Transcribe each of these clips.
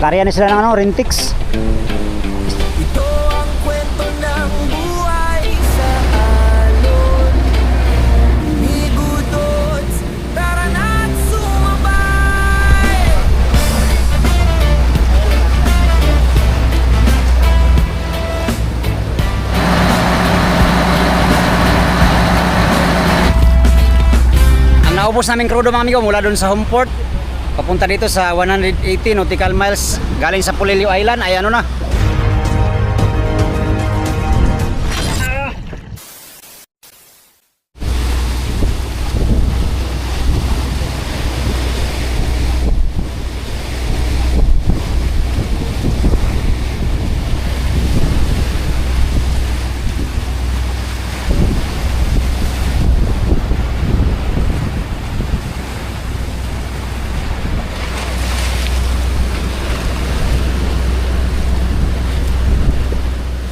Nag-area na sila ng ano, Rentix. Ito ang kwento ng buhay sa alon. Bigudot, tara na't sumabay. Ang naubos namin crudo mga amigo mula doon sa Homeport papunta dito sa 180 nautical miles galing sa Polillo Island ay ano na.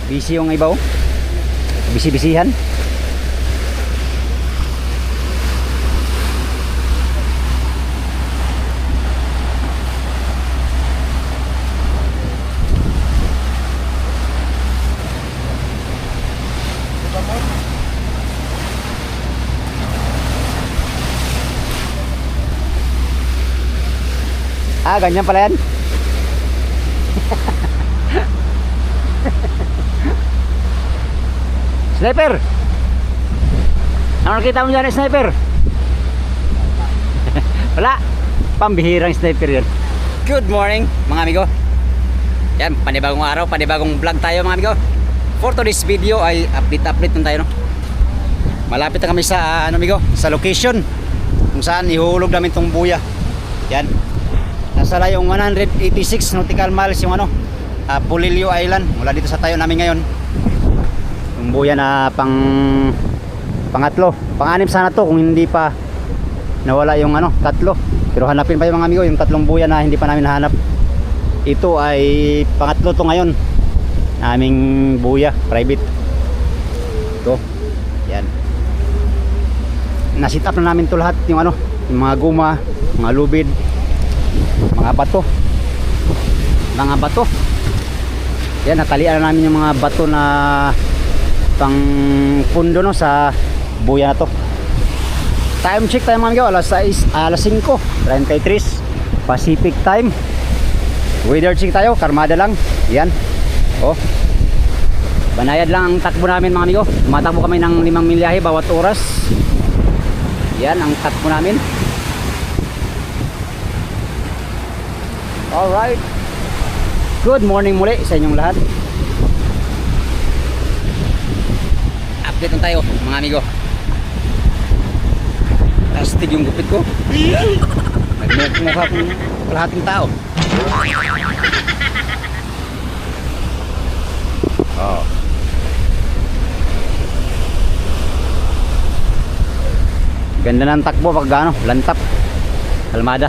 Busy yung iba oh. Busy-busyhan. Ganyan pala yan. Sniper! Ano nakita mo dyan, sniper? Wala. Pambihirang sniper yun. Good morning mga amigo. Yan, panibagong araw, panibagong vlog tayo mga amigo. For today's video ay update nun tayo no? Malapit na kami sa ano amigo, sa location kung saan ihulog namin tong buya. Yan. Nasa layong 186 nautical miles yung ano, Polillo Island. Mula dito sa tayo namin ngayon. Yung buya na pangatlo, pang-anim sana to kung hindi pa nawala yung ano, tatlo. Pero hanapin pa yung mga amigo, yung tatlong buya na hindi pa namin nahanap. Ito ay pangatlo to ngayon. Naming buya, private. Ito. Yan. Na-sit up na namin to lahat, yung ano, yung mga guma, mga lubid, mga bato. Mga bato. Yan, natalian na namin yung mga bato na pang pundo no sa buya na to. Time check tayo mga amigo, alas 5:33 Pacific time. Weather check tayo, karmada lang. Yan. Oh. Banayad lang ang takbo namin mga amigo. Tumatakbo kami ng 5 milyahe bawat oras. Yan ang takbo namin. Alright. Good morning muli sa inyong lahat. Update na tayo mga amigo. Astig yung gupit ko. Nagmukha kong kalahating tao. Oh. Ganda ng takbo pag ano, lantap. Kalmada.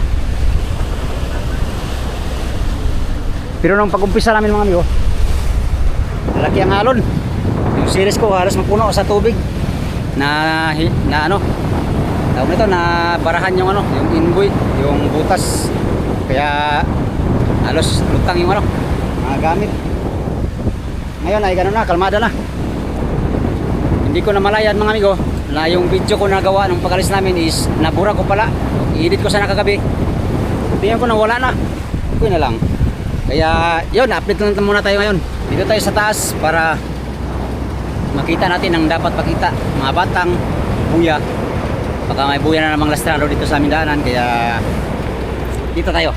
Pero nung pag-umpisa namin mga amigo, malaki ang alon. Yung series ko halos mapuno sa tubig na ano tawag nito, na barahan yung ano, yung inboy, yung butas, kaya halos lutang yung ano, mga gamit. Ngayon ay gano'n na, kalmada na. Hindi ko na malayan mga amigo na yung video ko nagawa nung pag-alis namin is nabura ko pala, i-edit ko sana kagabi, tingnan ko na wala na, okay na lang. Kaya yun, update lang muna tayo ngayon. Dito tayo sa taas para makita natin ang dapat pakita, mga batang buya. Baka may buya na namang lastrado dito sa aming daanan, kaya dito tayo.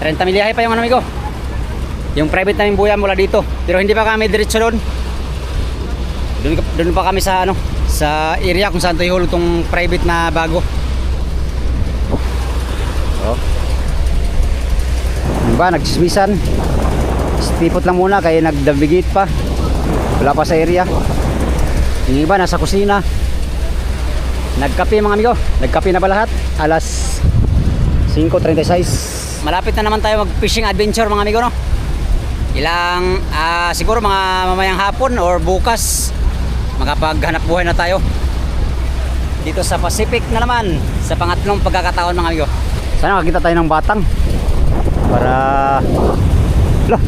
30 milyahe pa yung ano amigo, yung private naming buya mula dito. Pero hindi pa kami diretso doon. Doon pa kami sa ano, sa area kung saan tayo hulog tong private na bago. Oh. Diba, nagchismisan. Stipot lang muna kaya nagdabigit pa. Wala pa sa area. Yung iba nasa kusina. Nagkape mga amigo. Nagkape na ba lahat? Alas 5:36. Malapit na naman tayo mag fishing adventure mga amigo no. Ilang siguro mga mamayang hapon or bukas makapaghanap buhay na tayo dito sa Pacific na naman sa pangatlong pagkakataon mga amigo. Sana makita tayo ng batang. Para... Lah!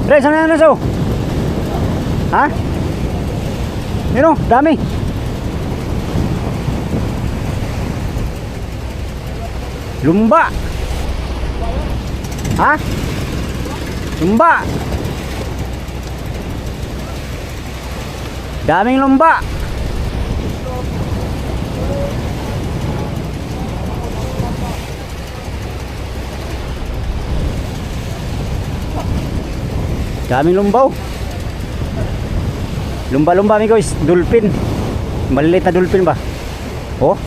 Ren, saan na so? Ha? Yun o, dami. Lumba. Ha? Lumba. Daming lumba. Daming lumbaw. Lumba-lumba amigos, dolphin. Maliliit na dolphin ba? Oh,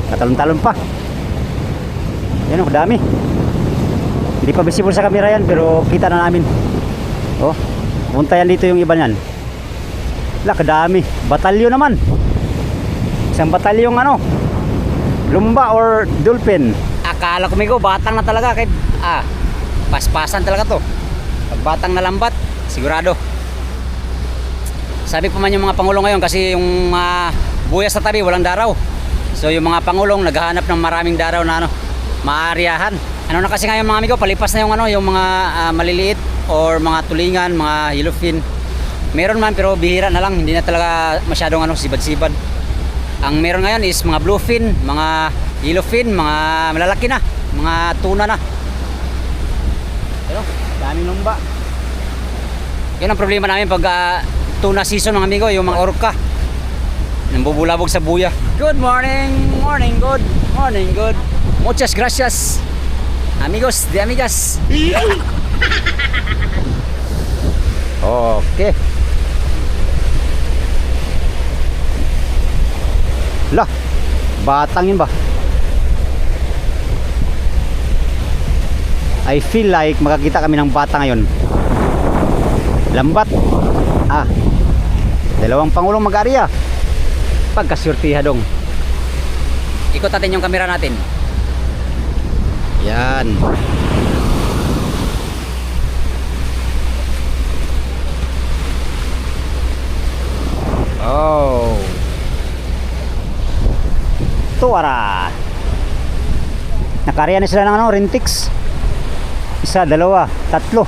katalon-talon pa. Yan oh, dami. Hindi pa visible sa camera yan, pero kita na namin. Oh, punta yan dito yung iba niyan. Wala, kadami. Batalyon naman. Isang batalyong ano, lumba or dolphin. Akala ko migo, batang na talaga. Kahit, paspasan talaga to. Pag batang na lambat, sigurado. Sabi pa man yung mga pangulo ngayon kasi yung buya sa tabi walang daraw. So yung mga pangulong naghahanap ng maraming daraw na ano, maaryahan. Ano na kasi ngayon mga amigo, palipas na yung ano, yung mga maliliit or mga tulingan, mga yellowfin. Meron man pero bihira na lang, hindi na talaga masyadong ano, sibad-sibad. Ang meron ngayon is mga bluefin, mga yellowfin, mga malalaki na, mga tuna na. Pero daming lumba. Yan ang problema namin pag tuna season mga amigo, yung mga orca nambubulabog sa buya. Good morning, good morning, good. Muchas gracias, amigos de amigas. Okay. Lah, batang yun ba? I feel like makakita kami ng bata ngayon. Lambat. Dalawang pangulong mag-ariya. Pagkasurtiha dong. Ikot natin yung kamera natin. Yan. Oh. Tuwara. Nakariya na sila ng ano, rintix. Isa, dalawa, tatlo.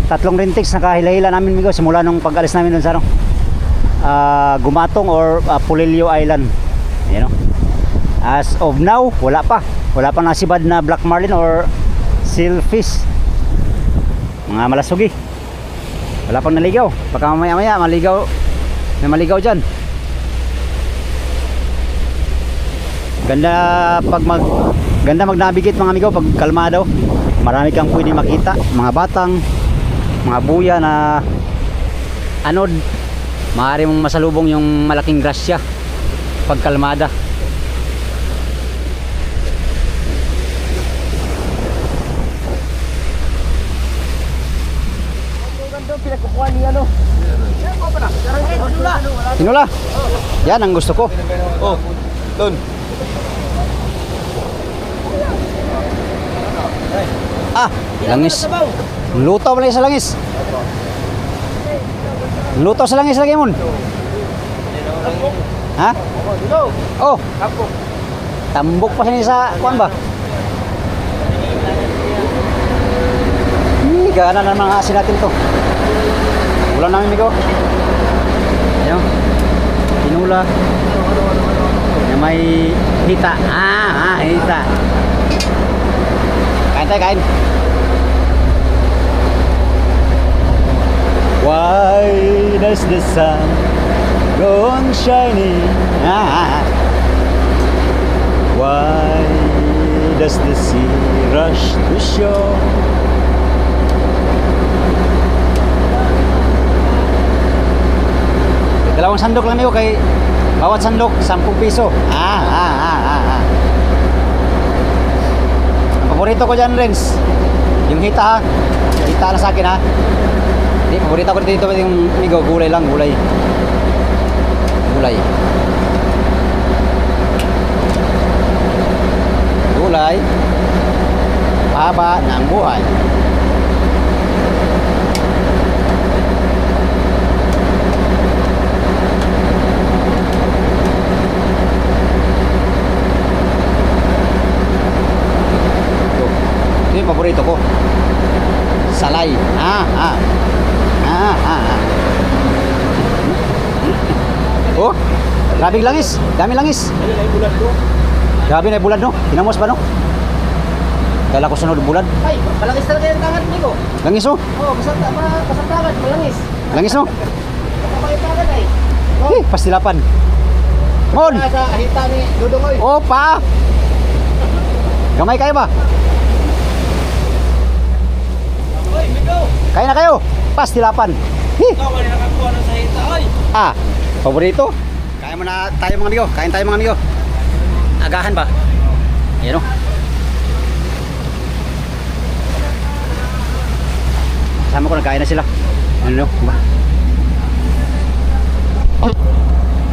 Tatlong rintix nakahila-hila namin migo simula nung pag-alis namin dun sa ano, Gumatong or Pulilio Island. You know? As of now, wala pa nasibad na black marlin or silfish. Mga malasugi. Wala pang naligaw. Baka mamaya-maya maligaw. May maligaw dyan. Ganda mag-navigate mga amigo pag kalmado. Marami kang pwede makita, mga batang, mga buya na anod. Maaari mong masalubong yung malaking grasya pag kalmada. Tinula. Yan ang gusto ko. Oh, doon. Langis. Luto pala sa langis. Luto sa langis lagi mon. Ha? Oh. Tambok pa siya sa kuan ba? Gana na mga asin natin to. Ulan namin migo. Ayan. Tinula. Na may hita. Hita. Kain tayo, kain. Why does the sun go on shining? Why does the sea rush to shore? Dalawang sandok lang niyo kay bawat sandok 10 piso. Ang paborito ko dyan, Renz, yung hita ha. Hita na sa akin ha. Hindi, paborito ko dito yung migo, gulay lang, gulay. Gulay. Haba ng buhay. Ito yung paborito paborito ko. Salay. Oh, grabing langis. Dami langis. Grabe na yung bulad, no? Kinamos ba, no? Kala ko sunod bulad. Ay, malangis talaga yung tangat ni ko. Langis, oh. Oo, kasatagat, malangis. Langis, no? Kasama yung tangat ay. Pastilapan. Mon! Sa hita ni Dudong oy. Opa! Gamay kayo ba? Oy, Migo. Kaya na kayo. Pastilapan. Ikaw wala nakakuha na sa hita oy. Paborito. Kaya mo na tayo mga amigo. Kain tayo mga amigo. Agahan ba? Ayan, oh. Kasama ko nagkain na sila. Ano, ba?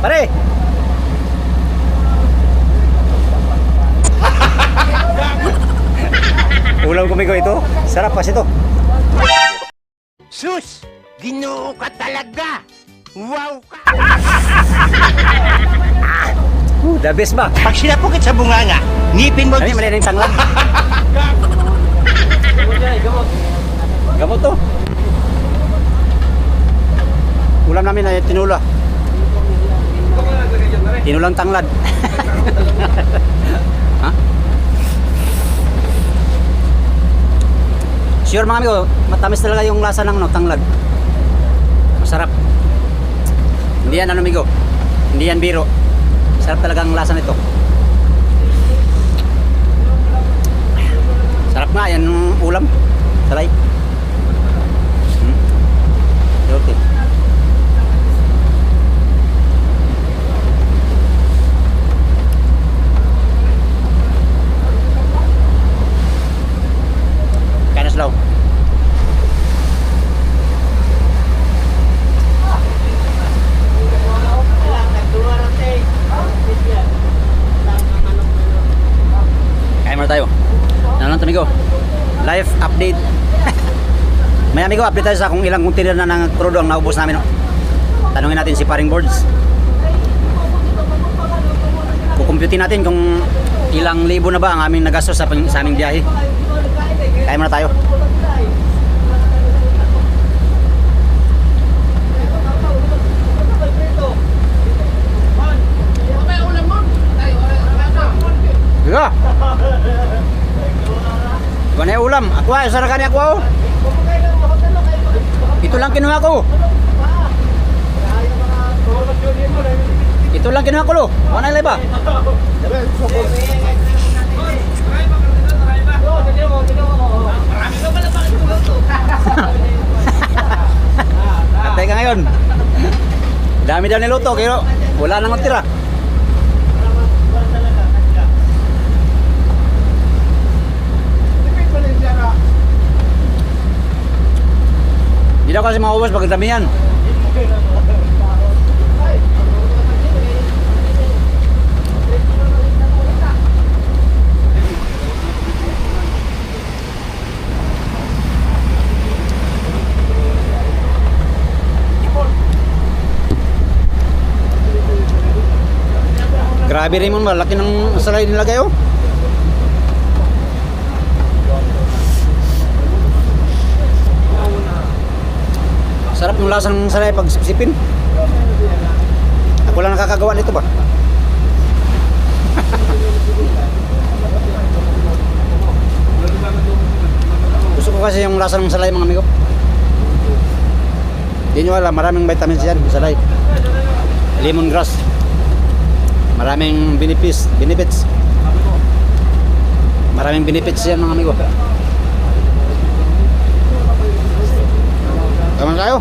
Pare! Ulam kumigo ito. Sarap pas ito. Sus! Ginoo ka talaga! Wow ka! The best ba? Pag sinapukit sa bunganga, ngipin mo... Ay, mali na yung tanglad. Gamot to. Ulam namin ay tinula. Tinulang tanglad. Ha? Sure mga amigo, matamis talaga yung lasa ng tanglad. Masarap. Hindi yan ano amigo. Hindi yan biro. Sarap talaga ang lasa nito. Sarap nga yan yung ulam. Salay. Okay. Kaya na slow. Kaya muna tayo. Nanon amigo. Live update. May amigo, update tayo sa kung ilang container na ng crudo ang naubos namin. No? Tanungin natin si Paring Boards. Kukumputin natin kung ilang libo na ba ang aming nagastos sa aming biyahe. Kaya muna tayo. Diga. Ito na yung ulam. Ako ay, sarakan niya ako. Ito lang kinuha ko. Ito lang kinuha ko lo. Ano yung ba? Atay ka ngayon. Dami daw niluto kaya wala nang matira. Hindi daw kasi maubos pag dami yan. Grabe rin mo, malaki ng salay nilagay oh. Sarap yung lasang salay pag sipsipin. Ako lang nakakagawa nito ba? Gusto ko kasi yung lasa ng salay mga amigo. Hindi nyo alam, maraming vitamins yan, salay. Lemongrass. Maraming benefits. Maraming benefits yan mga amigo. Tama tayo.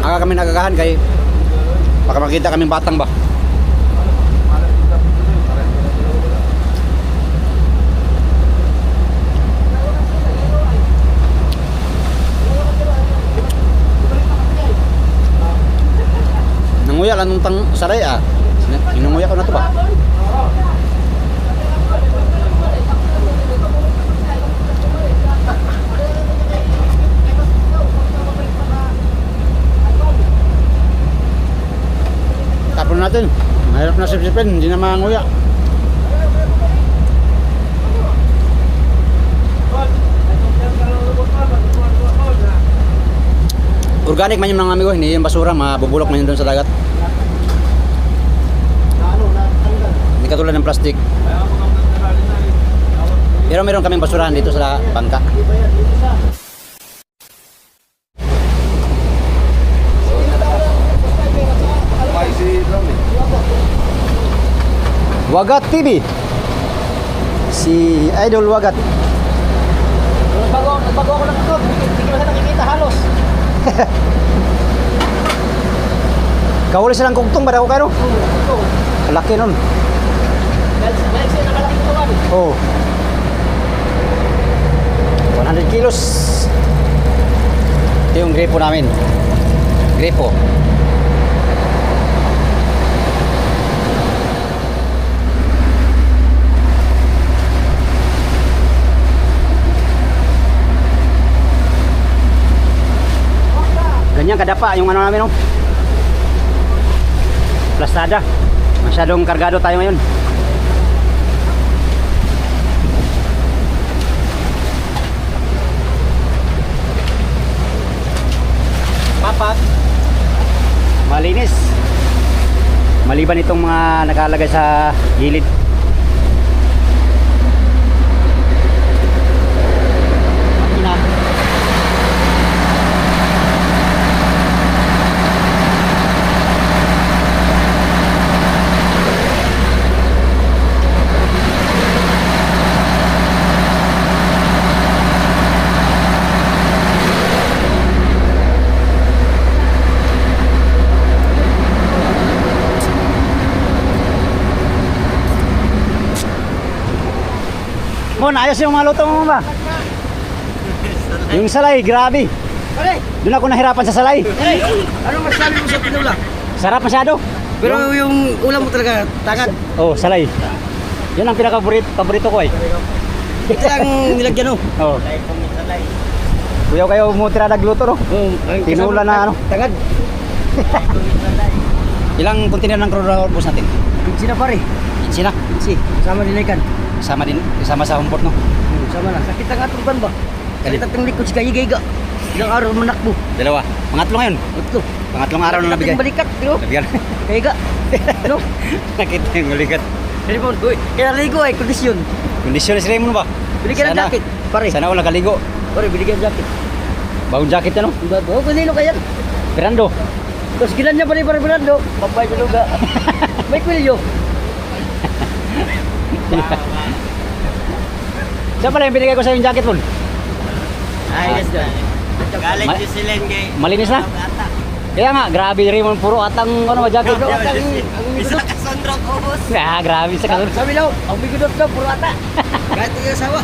Aga kami nagagahan kay baka makita kaming batang ba. Nanguya lang nung saray ah. Inunguya ko na to ba? Tapon natin. Mahirap na sipsipin, hindi na manguya. Organic man yung mga amigo, hindi yung basura, mabubulok man yun doon sa dagat. Hindi katulad ng plastic. Pero meron kaming basurahan dito sa bangka. Wagat TV. Si Idol Wagat. Nagbago ako ng ito. Hindi ko na nakikita halos. Kahuli silang kugtong ba daw kayo? Kalaki nun. Dahil sa'yo nakalaki ito kami. Oh. 100 kilos. Ito yung gripo namin. Gripo. Ganyan kadapa yung ano namin, no? Plastada. Masyadong kargado tayo ngayon. Papat. Malinis. Maliban itong mga nakalagay sa gilid. Makina. Mon, ayos yung mga luto mo ba? Yung salay, grabe. Doon ako nahirapan sa salay. Anong masasabi mo sa pinula? Sarap masyado. Pero yung ulam mo talaga, tangad. Oh, salay. Yun ang paborito ko eh. Ito lang nilagyan o. Oh. Kuyaw kayo mo tira nagluto, no? Tinula na ano. Tangad. Ilang container ng crude oil boss natin? Pinsi na pare. Pinsi na. Pinsi. Kasama din na ikan. Kasama sa humport, no? Sama na. Sakit ang atong ban ba? Sakit ang likod si Kaya-Gayga. Ilang araw manakbo. Dalawa. Pangatlo ngayon. Ito. Pangatlong araw na nabigay. Balikat. Pero Nabigyan. Kaya-Ga. Ano? Nakita yung ulikat. Hindi mo. Kaya ligo ay kondisyon. Kondisyon si Raymond ba? Bili ka ng Sana- jacket. Pare. Sana wala kaligo. Pare, bili ka ng jacket. Bagong jacket ano? Oo, kanino kaya? Fernando. Tapos gilan niya pare Fernando. Babay sa luga. May kwilyo. Siya pala yung binigay ko sa yung jacket mo. Ay, yes, done. Galit Ma- yung silen kay... Malinis na. Kaya nga, grabe Raymond, puro atang ano jacket. Bisa kasondrot ubos. Ah, grabe sa kalor. Sabi daw, ang bigudot daw, puro ata. Kahit yung asawa.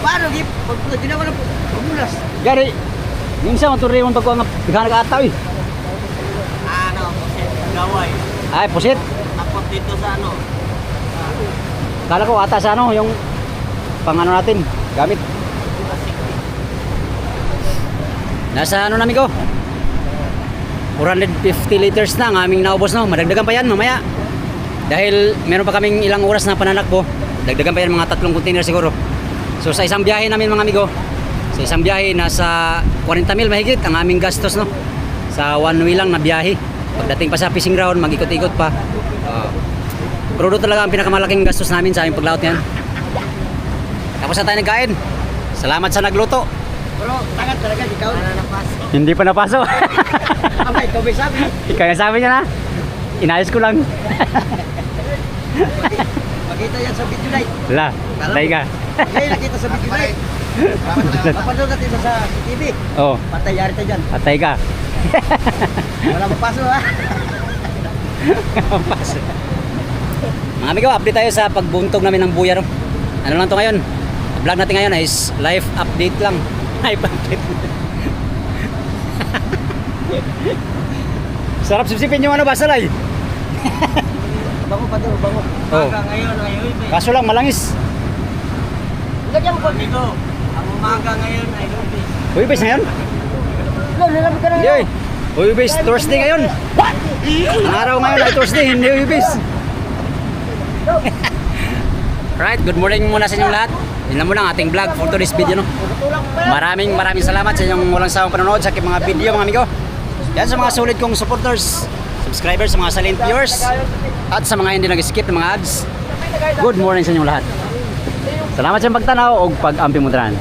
Paano, Gip? Pag ginawa na po, pamulas. Gari, minsan maturo Raymond pag nga bighan nag-ataw eh. Ano, kasi gaway. Ay, pusit. Tapos dito sa ano. Kala ko ata sa ano, yung pang ano natin, gamit. Nasa ano namin ko? 450 liters na ang aming naubos, no? Madagdagan pa yan mamaya. Dahil meron pa kaming ilang oras na pananakbo. Dagdagan pa yan mga 3 container siguro. So sa isang biyahe namin mga amigo, sa isang biyahe nasa 40 mil mahigit ang aming gastos, no? Sa one way lang na biyahe. Pagdating pa sa fishing ground, mag-ikot-ikot pa. Crudo talaga ang pinakamalaking gastos namin sa aming paglaot yan. Tapos na tayo nagkain. Salamat sa nagluto. Pero, tangat talaga, ikaw. Ano na paso? Hindi pa napasok. Abay, ikaw may sabi. Ikaw yung sabi niya na. Inayos ko lang. Makita yan sa video light. Wala, patay ka. Ngayon, nakita sa video light. Papanood natin sa TV. Oo, Patay, yari tayo dyan. patay ka. Wala mapaso, ha? Mga amigo, update tayo sa pagbuntog namin ng buya. No? Ano lang to ngayon? Ang vlog natin ngayon is live update lang. Live update. Sarap sipsipin yung ano ba, salay? Bango pa daw, bango. Oo. Umaga ngayon ay uwi. Kaso lang, malangis. Lagyan mo pa. Amigo, ang umaga ngayon ay uwi. Uy, base ngayon? Lo, nilamig ka na Hindi, oy. Uy, base, Thursday ngayon. Ang araw ngayon ay Thursday, hindi uy, base. Alright, good morning muna sa inyong lahat. Yun lang muna ang ating vlog for today's video, no? Maraming salamat sa inyong walang sawang panonood sa aking mga video, mga amigo. Yan sa mga solid kong supporters, subscribers, sa mga silent viewers, at sa mga hindi nag-skip ng mga ads. Good morning sa inyong lahat. Salamat sa pagtanaw o pag-ampi mo dran.